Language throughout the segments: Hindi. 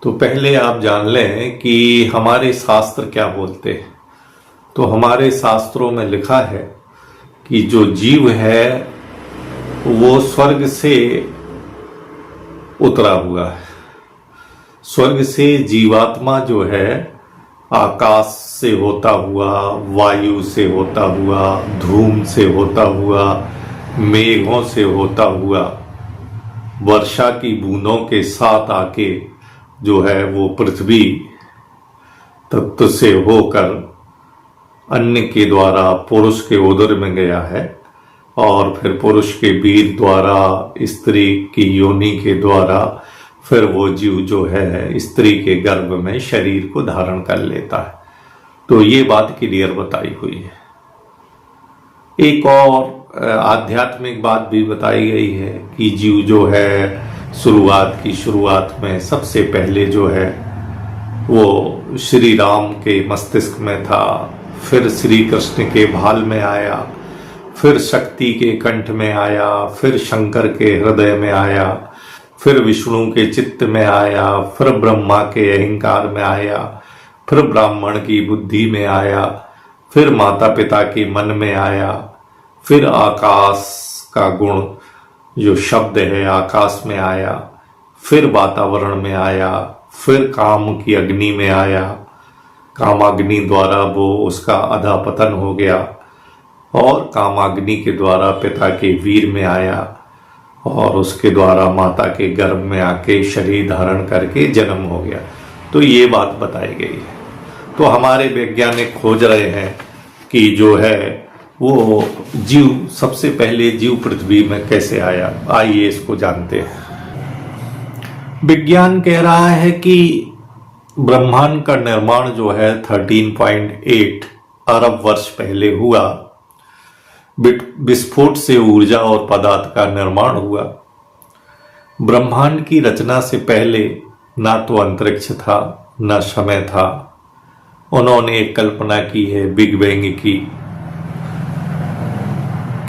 तो पहले आप जान लें कि हमारे शास्त्र क्या बोलते हैं। तो हमारे शास्त्रों में लिखा है कि जो जीव है वो स्वर्ग से उतरा हुआ है। स्वर्ग से जीवात्मा जो है आकाश से होता हुआ, वायु से होता हुआ, धूम से होता हुआ, मेघों से होता हुआ, वर्षा की बूंदों के साथ आके जो है वो पृथ्वी तत्व से होकर अन्य के द्वारा पुरुष के उदर में गया है और फिर पुरुष के वीर द्वारा स्त्री की योनि के द्वारा फिर वो जीव जो है स्त्री के गर्भ में शरीर को धारण कर लेता है। तो ये बात क्लियर बताई हुई है। एक और आध्यात्मिक बात भी बताई गई है कि जीव जो है शुरुआत में सबसे पहले जो है वो श्री राम के मस्तिष्क में था, फिर श्री कृष्ण के भाल में आया, फिर शक्ति के कंठ में आया, फिर शंकर के हृदय में आया, फिर विष्णु के चित्त में आया, फिर ब्रह्मा के अहंकार में आया, फिर ब्राह्मण की बुद्धि में आया, फिर माता पिता के मन में आया, फिर आकाश का गुण जो शब्द है आकाश में आया, फिर वातावरण में आया, फिर काम की अग्नि में आया, कामाग्नि द्वारा वो उसका अधःपतन हो गया और कामाग्नि के द्वारा पिता के वीर में आया और उसके द्वारा माता के गर्भ में आके शरीर धारण करके जन्म हो गया। तो ये बात बताई गई है। तो हमारे वैज्ञानिक खोज रहे हैं कि जो है वो जीव सबसे पहले जीव पृथ्वी में कैसे आया। आइए इसको जानते हैं। विज्ञान कह रहा है कि ब्रह्मांड का निर्माण जो है 13.8 अरब वर्ष पहले हुआ। विस्फोट से ऊर्जा और पदार्थ का निर्माण हुआ। ब्रह्मांड की रचना से पहले ना तो अंतरिक्ष था ना समय था। उन्होंने एक कल्पना की है बिग बैंग की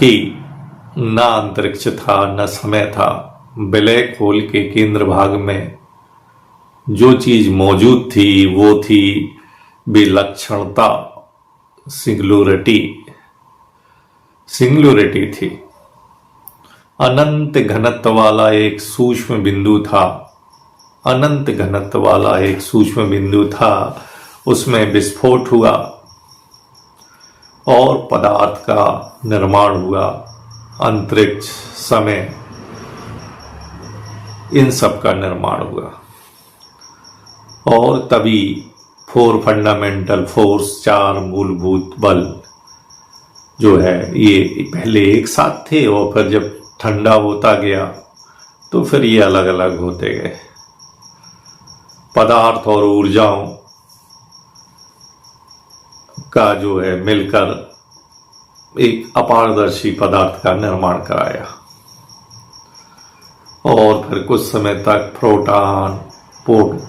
कि ना अंतरिक्ष था ना समय था। ब्लैक होल के केंद्र भाग में जो चीज मौजूद थी वो थी विलक्षणता, सिंगुलरिटी थी। अनंत घनत्व वाला एक सूक्ष्म बिंदु था। अनंत घनत्व वाला एक सूक्ष्म बिंदु था, उसमें विस्फोट हुआ और पदार्थ का निर्माण हुआ। अंतरिक्ष, समय, इन सब का निर्माण हुआ और तभी 4 फंडामेंटल फोर्स, 4 मूलभूत बल जो है ये पहले एक साथ थे और फिर जब ठंडा होता गया तो फिर ये अलग अलग होते गए। पदार्थ और ऊर्जाओं का जो है मिलकर एक अपारदर्शी पदार्थ का निर्माण कराया और फिर कुछ समय तक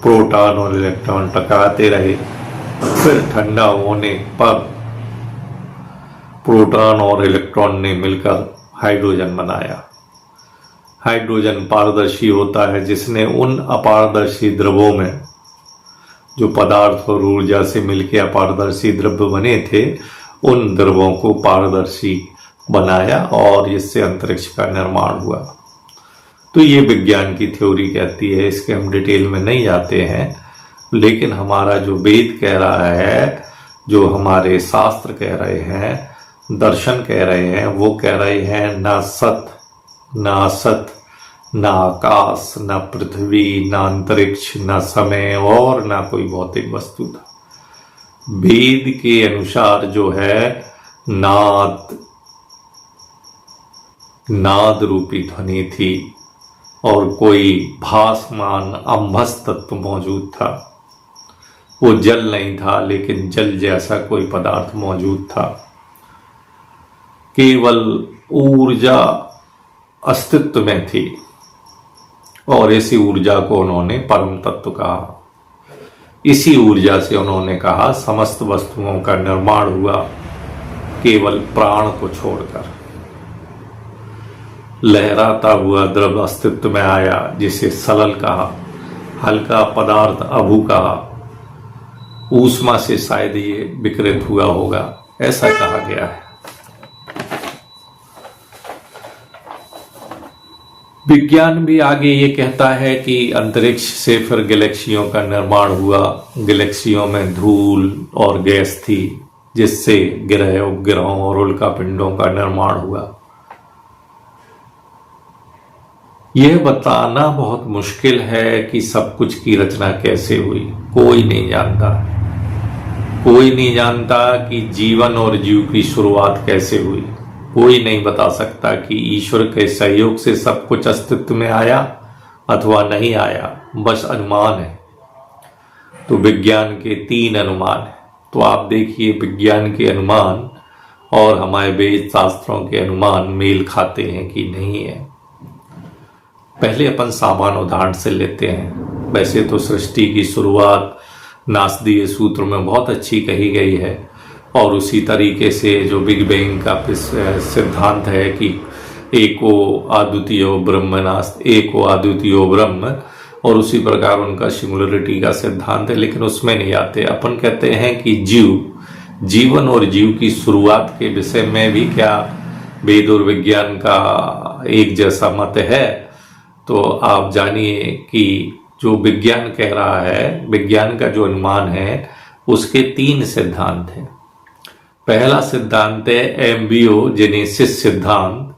प्रोटॉन और इलेक्ट्रॉन टकराते रहे। फिर ठंडा होने पर प्रोटॉन और इलेक्ट्रॉन ने मिलकर हाइड्रोजन बनाया। हाइड्रोजन पारदर्शी होता है, जिसने उन अपारदर्शी द्रव्यों में जो पदार्थ और ऊर्जा से मिलकर अपारदर्शी द्रव्य बने थे उन द्रव्यों को पारदर्शी बनाया और इससे अंतरिक्ष का निर्माण हुआ। तो ये विज्ञान की थ्योरी कहती है, इसके हम डिटेल में नहीं जाते हैं, लेकिन हमारा जो वेद कह रहा है, जो हमारे शास्त्र कह रहे हैं, दर्शन कह रहे हैं, वो कह रहे हैं ना सत ना असत, ना आकाश, ना पृथ्वी, ना अंतरिक्ष, ना समय और ना कोई भौतिक वस्तु था। वेद के अनुसार जो है नाद रूपी ध्वनि थी और कोई भासमान अम्भस तत्व मौजूद था। वो जल नहीं था, लेकिन जल जैसा कोई पदार्थ मौजूद था। केवल ऊर्जा अस्तित्व में थी और इसी ऊर्जा को उन्होंने परम तत्व कहा। इसी ऊर्जा से उन्होंने कहा समस्त वस्तुओं का निर्माण हुआ केवल प्राण को छोड़कर। लहराता हुआ द्रव्य अस्तित्व में आया जिसे सलल कहा। हल्का पदार्थ अभू का ऊष्मा से शायद ये विकृत हुआ होगा, ऐसा कहा गया है। विज्ञान भी आगे ये कहता है कि अंतरिक्ष से फिर गैलेक्सियों का निर्माण हुआ। गैलेक्सियों में धूल और गैस थी, जिससे ग्रह उपग्रहों और उल्का पिंडों का निर्माण हुआ। यह बताना बहुत मुश्किल है कि सब कुछ की रचना कैसे हुई। कोई नहीं जानता। कोई नहीं जानता कि जीवन और जीव की शुरुआत कैसे हुई। कोई नहीं बता सकता कि ईश्वर के सहयोग से सब कुछ अस्तित्व में आया अथवा नहीं आया, बस अनुमान है। तो विज्ञान के 3 अनुमान है। तो आप देखिए, विज्ञान के अनुमान और हमारे वेद शास्त्रों के अनुमान मेल खाते हैं कि नहीं है। पहले अपन सामान्य उदाहरण से लेते हैं। वैसे तो सृष्टि की शुरुआत नासदीय सूत्र में बहुत अच्छी कही गई है, और उसी तरीके से जो बिग बैंग का सिद्धांत है कि एको अद्वितीयो ब्रह्मनास्त, एको अद्वितीयो ब्रह्म, और उसी प्रकार उनका सिंगुलरिटी का सिद्धांत है, लेकिन उसमें नहीं आते। अपन कहते हैं कि जीवन और जीव की शुरुआत के विषय में भी क्या वेद और विज्ञान का एक जैसा मत है? तो आप जानिए कि जो विज्ञान कह रहा है, विज्ञान का जो अनुमान है, उसके 3 सिद्धांत हैं। पहला सिद्धांत है एम्ब्रियोजेनेसिस सिद्धांत।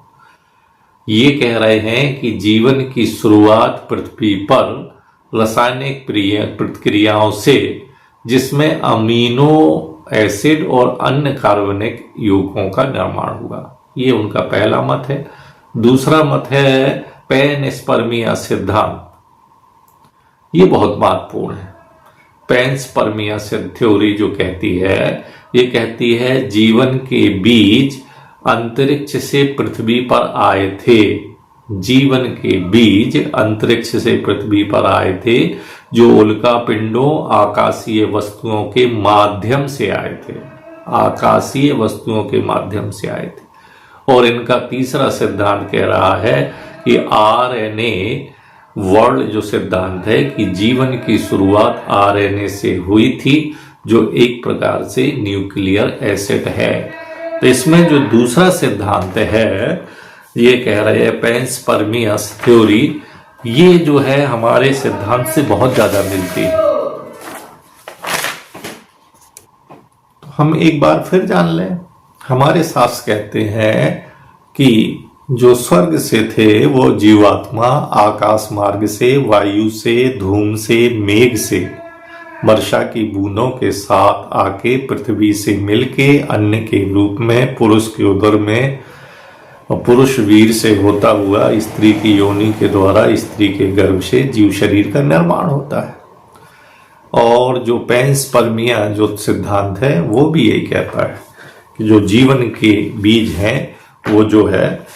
ये कह रहे हैं कि जीवन की शुरुआत पृथ्वी पर रासायनिक प्रतिक्रियाओं से, जिसमें अमीनो एसिड और अन्य कार्बनिक यौगिकों का निर्माण हुआ। ये उनका पहला मत है। दूसरा मत है पैनस्पर्मिया सिद्धांत। ये बहुत महत्वपूर्ण है। पैनस्पर्मिया थ्योरी जो कहती है, ये कहती है जीवन के बीज अंतरिक्ष से पृथ्वी पर आए थे। जीवन के बीज अंतरिक्ष से पृथ्वी पर आए थे, जो उल्का पिंडों आकाशीय वस्तुओं के माध्यम से आए थे। आकाशीय वस्तुओं के माध्यम से आए थे। और इनका तीसरा सिद्धांत कह रहा है कि आरएनए वर्ल्ड जो सिद्धांत है कि जीवन की शुरुआत आरएनए से हुई थी, जो एक प्रकार से न्यूक्लियर एसिड है। तो इसमें जो दूसरा सिद्धांत है, ये कह रहे हैं पैनस्पर्मियस थ्योरी, ये जो है हमारे सिद्धांत से बहुत ज्यादा मिलती है। तो हम एक बार फिर जान लें, हमारे शास्त्र कहते हैं कि जो स्वर्ग से थे वो जीवात्मा आकाश मार्ग से, वायु से, धूम से, मेघ से, वर्षा की बूंदों के साथ आके पृथ्वी से मिलके अन्न के रूप में पुरुष के उदर में, पुरुष वीर से होता हुआ स्त्री की योनि के द्वारा स्त्री के गर्भ से जीव शरीर का निर्माण होता है। और जो पैनस्पर्मिया जो सिद्धांत है, वो भी यही कहता है कि जो जीवन के बीज हैं वो जो है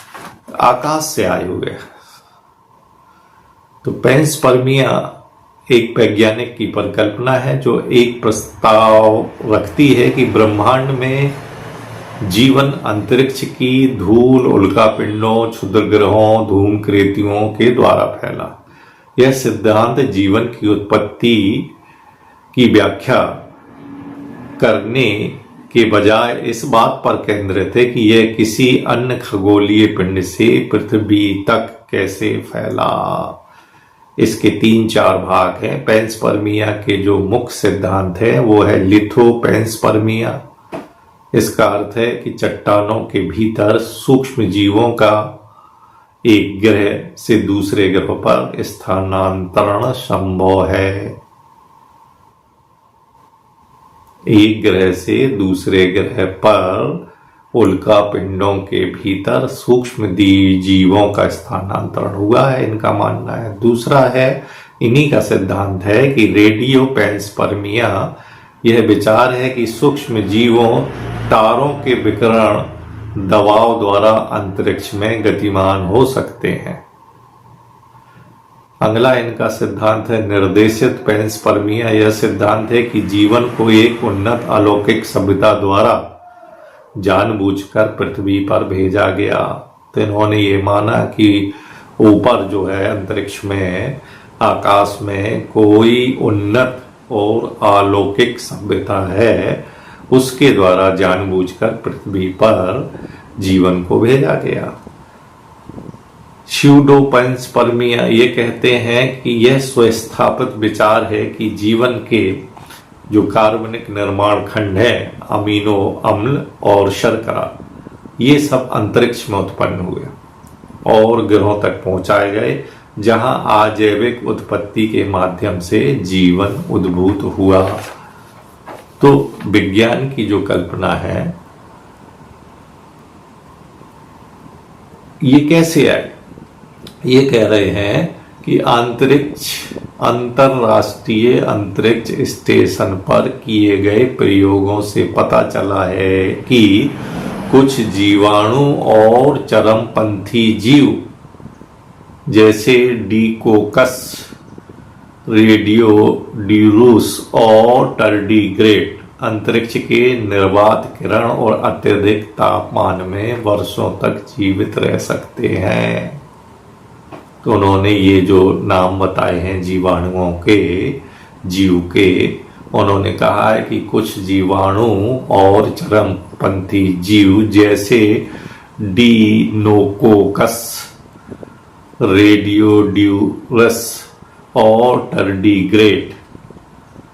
आकाश से आए हुए। तो पैनस्पर्मिया एक वैज्ञानिक की परिकल्पना है, जो एक प्रस्ताव रखती है कि ब्रह्मांड में जीवन अंतरिक्ष की धूल, उल्का पिंडों, क्षुद्र ग्रहों, धूमकेतुओं के द्वारा फैला। यह सिद्धांत जीवन की उत्पत्ति की व्याख्या करने के बजाय इस बात पर केंद्रित है कि यह किसी अन्य खगोलीय पिंड से पृथ्वी तक कैसे फैला। इसके 3-4 भाग हैं। पैनस्पर्मिया के जो मुख्य सिद्धांत है वो है लिथोपैनस्पर्मिया। इसका अर्थ है कि चट्टानों के भीतर सूक्ष्म जीवों का एक ग्रह से दूसरे ग्रह पर स्थानांतरण संभव है। एक ग्रह से दूसरे ग्रह पर उल्का पिंडों के भीतर सूक्ष्म जीवों का स्थानांतरण हुआ है, इनका मानना है। दूसरा है, इन्हीं का सिद्धांत है कि रेडियो पैनस्पर्मिया। यह विचार है कि सूक्ष्म जीवों तारों के विकिरण दबाव द्वारा अंतरिक्ष में गतिमान हो सकते हैं। अगला इनका सिद्धांत है निर्देशित पैनस्पर्मिया। यह सिद्धांत है कि जीवन को एक उन्नत अलौकिक सभ्यता द्वारा जानबूझकर पृथ्वी पर भेजा गया। तो इन्होंने ये माना कि ऊपर जो है अंतरिक्ष में आकाश में कोई उन्नत और अलौकिक सभ्यता है, उसके द्वारा जानबूझकर पृथ्वी पर जीवन को भेजा गया। स्यूडो पैंसपर्मिया ये कहते हैं कि यह स्वस्थापित विचार है कि जीवन के जो कार्बनिक निर्माण खंड है, अमीनो अम्ल और शर्करा, ये सब अंतरिक्ष में उत्पन्न हुए और ग्रहों तक पहुंचाए गए, जहां अजैविक उत्पत्ति के माध्यम से जीवन उद्भूत हुआ। तो विज्ञान की जो कल्पना है ये कैसे आई? ये कह रहे हैं कि अंतरराष्ट्रीय अंतरिक्ष स्टेशन पर किए गए प्रयोगों से पता चला है कि कुछ जीवाणु और चरमपंथी जीव जैसे डीकोकस, रेडियोड्यूरुस और टर्डीग्रेड अंतरिक्ष के निर्वात किरण और अत्यधिक तापमान में वर्षों तक जीवित रह सकते हैं। तो उन्होंने ये जो नाम बताए हैं जीवाणुओं के, जीव के, उन्होंने कहा है कि कुछ जीवाणु और चरमपंथी जीव जैसे डीनोकोकस, रेडियोड्यूरस और टर्डीग्रेड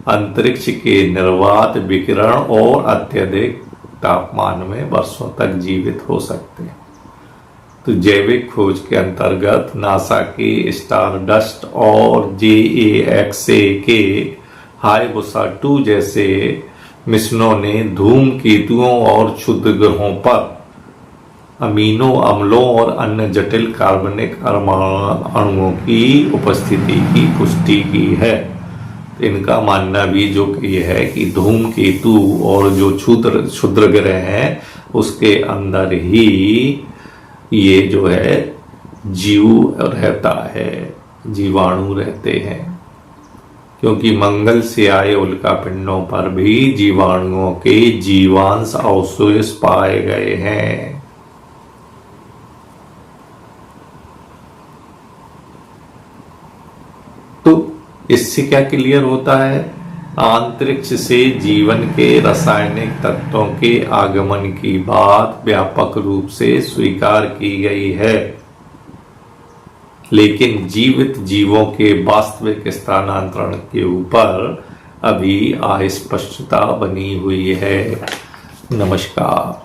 अंतरिक्ष के निर्वात विकिरण और अत्यधिक तापमान में वर्षों तक जीवित हो सकते हैं। तो जैविक खोज के अंतर्गत नासा के स्टारडस्ट और JAXA के हायाबुसा 2 जैसे मिशनों ने धूमकेतुओं और क्षुद्र ग्रहों पर अमीनो अम्लों और अन्य जटिल कार्बनिक अणुओं की उपस्थिति की पुष्टि की है। इनका मानना भी जो ये है कि धूमकेतु और जो क्षुद्र ग्रह हैं उसके अंदर ही ये जो है जीव रहता है, जीवाणु रहते हैं, क्योंकि मंगल से आए उल्कापिंडों पर भी जीवाणुओं के जीवांश अवशेष पाए गए हैं। तो इससे क्या क्लियर होता है? अंतरिक्ष से जीवन के रासायनिक तत्वों के आगमन की बात व्यापक रूप से स्वीकार की गई है, लेकिन जीवित जीवों के वास्तविक स्थानांतरण के ऊपर अभी अस्पष्टता बनी हुई है। नमस्कार।